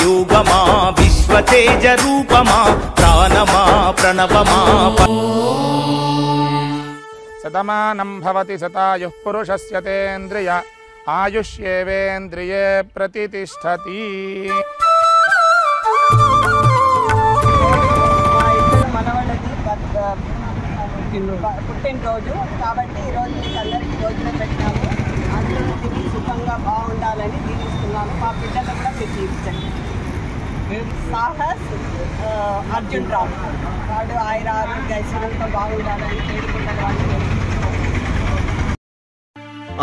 योगमा विश्वतेज रूपमा प्राणमा प्रणवमा शतमानं भवति शतायुः पुरुषस्य तेन्द्रिय आयुष्येवेन्द्रिये प्रतिष्ठति। పుట్టినరోజు కాబట్టి ఈరోజు మీకు అందరికీ భోజనం పెట్టినాము. అందరూ తిని సుఖంగా బాగుండాలని దీవిస్తున్నాను. మా బిడ్డలు కూడా మీరు దీవించండి. సాహస్ అర్జున్ రావు వాడు ఆయన ఆరోగ్య ఐశ్వర్యంతో బాగుండాలని వేడుకుంటారు.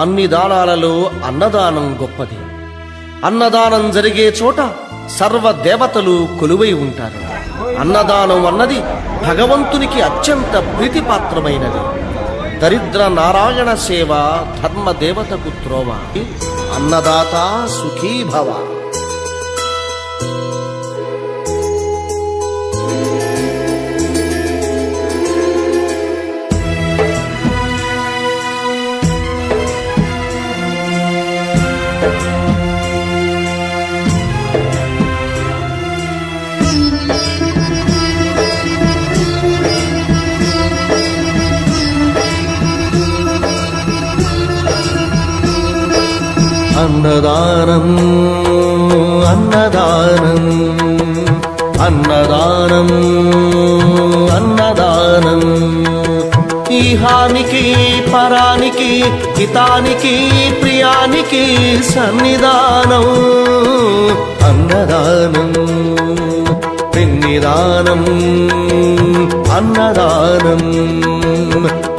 అన్ని దానాలలో అన్నదానం గొప్పది. అన్నదానం జరిగే చోట సర్వ దేవతలు కొలువై ఉంటారు. అన్నదానం అన్నది భగవంతునికి అత్యంత ప్రీతిపాత్రమైనది. దరిద్ర నారాయణ సేవ ధర్మ దేవతకు త్రోవ. అన్నదాత సుఖీ భవ. అన్నదానం అన్నదానం అన్నదానం అన్నదానం ఈహానికి పరానికి హితానికి ప్రియానికి సన్నిధానం. అన్నదానం పిన్నిదానం అన్నదానం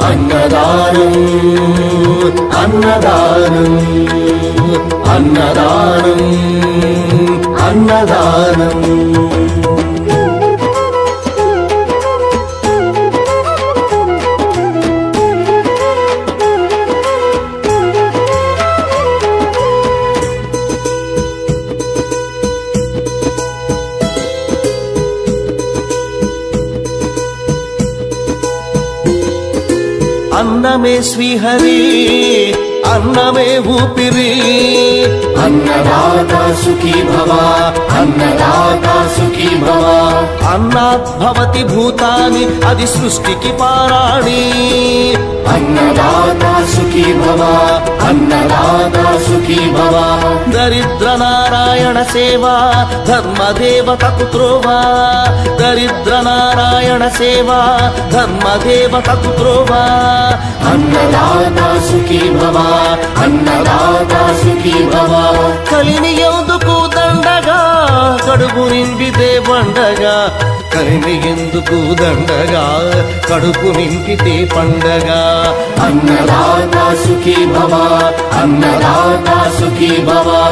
అన్నదానం అన్నదానం అన్నదానం అన్నదానం. అన్నమే శ్రీహరి అన్నమే ఊపిరి. అన్నదాత సుఖీ భవ అన్నదాత సుఖీ భవ. అన్నాత్ భవతి భూతాని అది సృష్టికి పారాణి. అన్నదాత సుఖీ భవ అన్నదాత సుఖీ భవ. దరిద్ర నారాయణ సేవ ధర్మదేవతకు త్రోవ. దరిద్ర నారాయణ సేవ ధర్మదేవతకు త్రోవ. అన్నదాత సుఖీ భవ అన్నదాత సుఖీ భవ. కలిమి ఎందుకు దండగా కడుపు నింపితే పండగా. కలిమి ఎందుకు దండగా కడుపు నింపితే పండగ. అన్నదాత సుఖీ భవ అన్నదాత సుఖీ భవ.